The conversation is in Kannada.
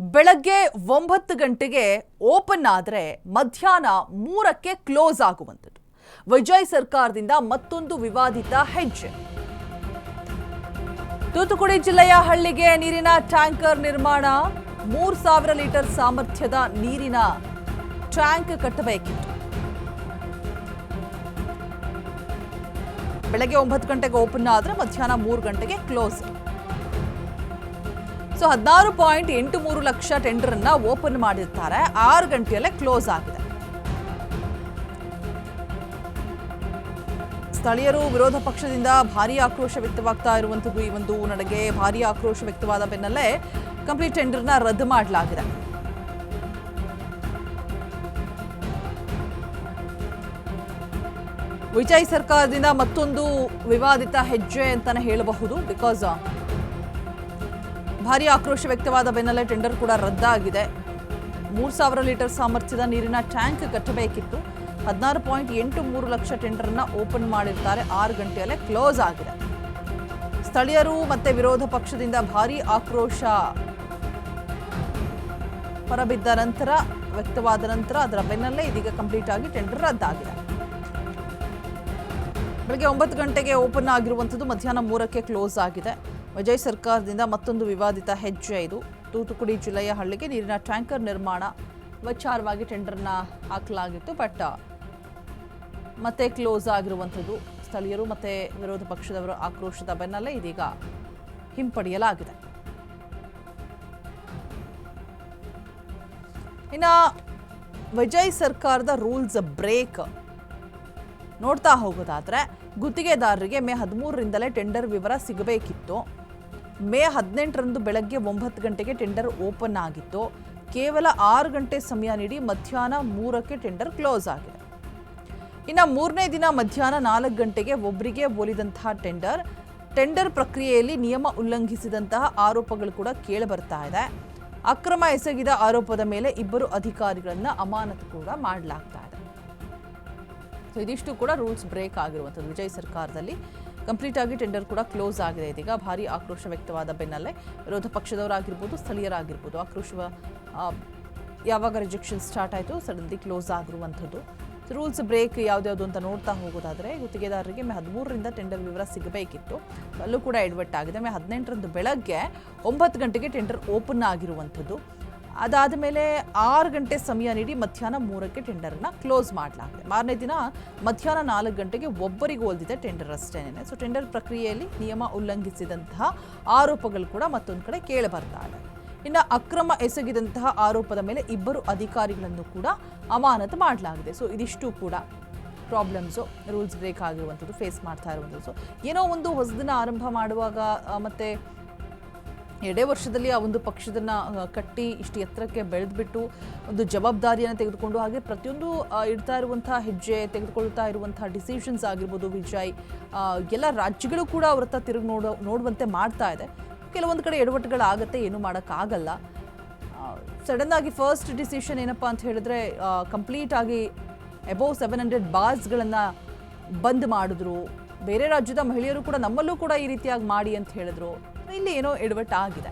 ಬೆಳಗ್ಗೆ 9 ಗಂಟೆಗೆ ಓಪನ್ ಆದರೆ ಮಧ್ಯಾಹ್ನ 3ಕ್ಕೆ ಕ್ಲೋಸ್ ಆಗುವಂಥದ್ದು. ವಿಜಯ್ ಸರ್ಕಾರದಿಂದ ಮತ್ತೊಂದು ವಿವಾದಿತ ಹೆಜ್ಜೆ. ತೂತುಕುಡಿ ಜಿಲ್ಲೆಯ ಹಳ್ಳಿಗೆ ನೀರಿನ ಟ್ಯಾಂಕರ್ ನಿರ್ಮಾಣ. 3000 ಲೀಟರ್ ಸಾಮರ್ಥ್ಯದ ನೀರಿನ ಟ್ಯಾಂಕ್ ಕಟ್ಟಬೇಕಿತ್ತು. ಬೆಳಗ್ಗೆ 9 ಗಂಟೆಗೆ ಓಪನ್ ಆದರೆ ಮಧ್ಯಾಹ್ನ 3 ಗಂಟೆಗೆ ಕ್ಲೋಸ್. ಸೊ 16.83 ಲಕ್ಷ ಟೆಂಡರ್ ಅನ್ನ ಓಪನ್ ಮಾಡಿರ್ತಾರೆ, 6 ಗಂಟೆಯಲ್ಲೇ ಕ್ಲೋಸ್ ಆಗಿದೆ. ಸ್ಥಳೀಯರು ವಿರೋಧ ಪಕ್ಷದಿಂದ ಭಾರೀ ಆಕ್ರೋಶ ವ್ಯಕ್ತವಾಗ್ತಾ ಇರುವಂಥದ್ದು. ಈ ಒಂದು ನಡೆಗೆ ಭಾರೀ ಆಕ್ರೋಶ ವ್ಯಕ್ತವಾದ ಬೆನ್ನಲ್ಲೇ ಕಂಪ್ಲೀಟ್ ಟೆಂಡರ್ನ ರದ್ದು ಮಾಡಲಾಗಿದೆ. ವಿಜಯ್ ಸರ್ಕಾರದಿಂದ ಮತ್ತೊಂದು ವಿವಾದಿತ ಹೆಜ್ಜೆ ಅಂತಾನೆ ಹೇಳಬಹುದು. ಬಿಕಾಸ್ ಭಾರೀ ಆಕ್ರೋಶ ವ್ಯಕ್ತವಾದ ಬೆನ್ನಲ್ಲೇ ಟೆಂಡರ್ ಕೂಡ ರದ್ದಾಗಿದೆ. 3000 ಲೀಟರ್ ಸಾಮರ್ಥ್ಯದ ನೀರಿನ ಟ್ಯಾಂಕ್ ಕಟ್ಟಬೇಕಿತ್ತು. 16.83 ಲಕ್ಷ ಟೆಂಡರ್ನ ಓಪನ್ ಮಾಡಿರ್ತಾರೆ, 6 ಗಂಟೆಯಲ್ಲೇ ಕ್ಲೋಸ್ ಆಗಿದೆ. ಸ್ಥಳೀಯರು ಮತ್ತೆ ವಿರೋಧ ಪಕ್ಷದಿಂದ ಭಾರೀ ಆಕ್ರೋಶ ಹೊರಬಿದ್ದ ನಂತರ ವ್ಯಕ್ತವಾದ ನಂತರ ಅದರ ಬೆನ್ನಲ್ಲೇ ಇದೀಗ ಕಂಪ್ಲೀಟ್ ಆಗಿ ಟೆಂಡರ್ ರದ್ದಾಗಿದೆ. ಬೆಳಗ್ಗೆ 9 ಗಂಟೆಗೆ ಓಪನ್ ಆಗಿರುವಂಥದ್ದು, ಮಧ್ಯಾಹ್ನ 3ಕ್ಕೆ ಕ್ಲೋಸ್ ಆಗಿದೆ. ವಿಜಯ್ ಸರ್ಕಾರದಿಂದ ಮತ್ತೊಂದು ವಿವಾದಿತ ಹೆಜ್ಜೆ ಇದು. ತೂತುಕುಡಿ ಜಿಲ್ಲೆಯ ಹಳ್ಳಿಗೆ ನೀರಿನ ಟ್ಯಾಂಕರ್ ನಿರ್ಮಾಣ ವಿಚಾರವಾಗಿ ಟೆಂಡರ್ನ ಹಾಕಲಾಗಿತ್ತು, ಬಟ್ ಮತ್ತೆ ಕ್ಲೋಸ್ ಆಗಿರುವಂಥದ್ದು. ಸ್ಥಳೀಯರು ಮತ್ತೆ ವಿರೋಧ ಪಕ್ಷದವರ ಆಕ್ರೋಶದ ಬೆನ್ನಲ್ಲೇ ಇದೀಗ ಹಿಂಪಡೆಯಲಾಗಿದೆ. ಇನ್ನು ವಿಜಯ್ ಸರ್ಕಾರದ ರೂಲ್ಸ್ ಬ್ರೇಕ್ ನೋಡ್ತಾ ಹೋಗೋದಾದ್ರೆ, ಗುತ್ತಿಗೆದಾರರಿಗೆ ಮೇ 13ರಿಂದಲೇ ಟೆಂಡರ್ ವಿವರ ಸಿಗಬೇಕಿತ್ತು. ಮೇ 18ರಂದು ಬೆಳಗ್ಗೆ 9 ಗಂಟೆಗೆ ಟೆಂಡರ್ ಓಪನ್ ಆಗಿತ್ತು. ಕೇವಲ 6 ಗಂಟೆ ಸಮಯ ನೀಡಿ ಮಧ್ಯಾಹ್ನ 3ಕ್ಕೆ ಟೆಂಡರ್ ಕ್ಲೋಸ್ ಆಗಿದೆ. ಇನ್ನು 3ನೇ ದಿನ ಮಧ್ಯಾಹ್ನ 4 ಗಂಟೆಗೆ ಒಬ್ಬರಿಗೆ ಒಲಿದಂತಹ ಟೆಂಡರ್ ಪ್ರಕ್ರಿಯೆಯಲ್ಲಿ ನಿಯಮ ಉಲ್ಲಂಘಿಸಿದಂತಹ ಆರೋಪಗಳು ಕೂಡ ಕೇಳಿಬರ್ತಾ ಇದೆ. ಅಕ್ರಮ ಎಸಗಿದ ಆರೋಪದ ಮೇಲೆ 2 ಅಧಿಕಾರಿಗಳನ್ನ ಅಮಾನತು ಕೂಡ ಮಾಡಲಾಗ್ತಾ ಇದೆ. ಸೊ ಇದಿಷ್ಟು ಕೂಡ ರೂಲ್ಸ್ ಬ್ರೇಕ್ ಆಗಿರುವಂಥದ್ದು. ವಿಜಯ್ ಸರ್ಕಾರದಲ್ಲಿ ಕಂಪ್ಲೀಟ್ ಆಗಿ ಟೆಂಡರ್ ಕೂಡ ಕ್ಲೋಸ್ ಆಗಿದೆ. ಇದೀಗ ಭಾರೀ ಆಕ್ರೋಶ ವ್ಯಕ್ತವಾದ ಬೆನ್ನಲ್ಲೇ ವಿರೋಧ ಪಕ್ಷದವರಾಗಿರ್ಬೋದು, ಸ್ಥಳೀಯರಾಗಿರ್ಬೋದು, ಆಕ್ರೋಶ ಯಾವಾಗ ರಿಜೆಕ್ಷನ್ ಸ್ಟಾರ್ಟ್ ಆಯಿತು ಸಡನ್ಲಿ ಕ್ಲೋಸ್ ಆಗಿರುವಂಥದ್ದು. ರೂಲ್ಸ್ ಬ್ರೇಕ್ ಯಾವ್ದ್ಯಾವುದು ಅಂತ ನೋಡ್ತಾ ಹೋಗೋದಾದರೆ, ಗುತ್ತಿಗೆದಾರರಿಗೆ ಮೇ 13ರಿಂದ ಟೆಂಡರ್ ವಿವರ ಸಿಗಬೇಕಿತ್ತು, ಅಲ್ಲೂ ಕೂಡ ಎಡವಟ್ ಆಗಿದೆ. ಮೇ 18ರಂದು ಬೆಳಗ್ಗೆ 9 ಗಂಟೆಗೆ ಟೆಂಡರ್ ಓಪನ್ ಆಗಿರುವಂಥದ್ದು. ಅದಾದ ಮೇಲೆ 6 ಗಂಟೆ ಸಮಯ ನೀಡಿ ಮಧ್ಯಾಹ್ನ 3ಕ್ಕೆ ಟೆಂಡರ್ನ ಕ್ಲೋಸ್ ಮಾಡಲಾಗಿದೆ. ಮಾರನೇ ದಿನ ಮಧ್ಯಾಹ್ನ 4 ಗಂಟೆಗೆ ಒಬ್ಬರಿಗೆ ಒಲಿದಿದೆ ಟೆಂಡರ್ ಅಷ್ಟೇನೆ. ಸೊ ಟೆಂಡರ್ ಪ್ರಕ್ರಿಯೆಯಲ್ಲಿ ನಿಯಮ ಉಲ್ಲಂಘಿಸಿದಂತಹ ಆರೋಪಗಳು ಕೂಡ ಮತ್ತೊಂದು ಕಡೆ ಕೇಳಿಬರ್ತಾ ಇದೆ. ಇನ್ನು ಅಕ್ರಮ ಎಸಗಿದಂತಹ ಆರೋಪದ ಮೇಲೆ 2 ಅಧಿಕಾರಿಗಳನ್ನು ಕೂಡ ಅಮಾನತು ಮಾಡಲಾಗಿದೆ. ಸೊ ಇದಿಷ್ಟು ಕೂಡ ಪ್ರಾಬ್ಲಮ್ಸು, ರೂಲ್ಸ್ ಬ್ರೇಕ್ ಆಗಿರುವಂಥದ್ದು, ಫೇಸ್ ಮಾಡ್ತಾ ಇರುವಂಥದ್ದು. ಸೊ ಏನೋ ಒಂದು ಹೊಸದನ್ನ ಆರಂಭ ಮಾಡುವಾಗ ಮತ್ತೆ 2 ವರ್ಷದಲ್ಲಿ ಆ ಒಂದು ಪಕ್ಷದನ್ನ ಕಟ್ಟಿ ಇಷ್ಟು ಎತ್ತರಕ್ಕೆ ಬೆಳೆದ್ಬಿಟ್ಟು ಒಂದು ಜವಾಬ್ದಾರಿಯನ್ನು ತೆಗೆದುಕೊಂಡು, ಹಾಗೆ ಪ್ರತಿಯೊಂದು ಇಡ್ತಾ ಇರುವಂತಹ ಹೆಜ್ಜೆ, ತೆಗೆದುಕೊಳ್ತಾ ಇರುವಂತಹ ಡಿಸಿಷನ್ಸ್ ಆಗಿರ್ಬೋದು, ವಿಜಯ್ ಎಲ್ಲ ರಾಜ್ಯಗಳು ಕೂಡ ಅವ್ರ ಹತ್ರ ತಿರುಗಿ ನೋಡುವಂತೆ ಮಾಡ್ತಾ ಇದೆ. ಕೆಲವೊಂದು ಕಡೆ ಎಡವಟ್ಟುಗಳಾಗತ್ತೆ, ಏನೂ ಮಾಡೋಕ್ಕಾಗಲ್ಲ. ಸಡನ್ ಆಗಿ ಫಸ್ಟ್ ಡಿಸಿಷನ್ ಏನಪ್ಪ ಅಂತ ಹೇಳಿದ್ರೆ, ಕಂಪ್ಲೀಟ್ ಆಗಿ ಅಬೌವ್ 700 ಬಾರ್ಸ್ಗಳನ್ನು ಬಂದ್ ಮಾಡಿದ್ರು. ಬೇರೆ ರಾಜ್ಯದ ಮಹಿಳೆಯರು ಕೂಡ ನಮ್ಮಲ್ಲೂ ಕೂಡ ಈ ರೀತಿಯಾಗಿ ಮಾಡಿ ಅಂತ ಹೇಳಿದ್ರು. ಇಲ್ಲಿ ಏನೋ ಎಡವಟ್ಟು ಆಗಿದೆ.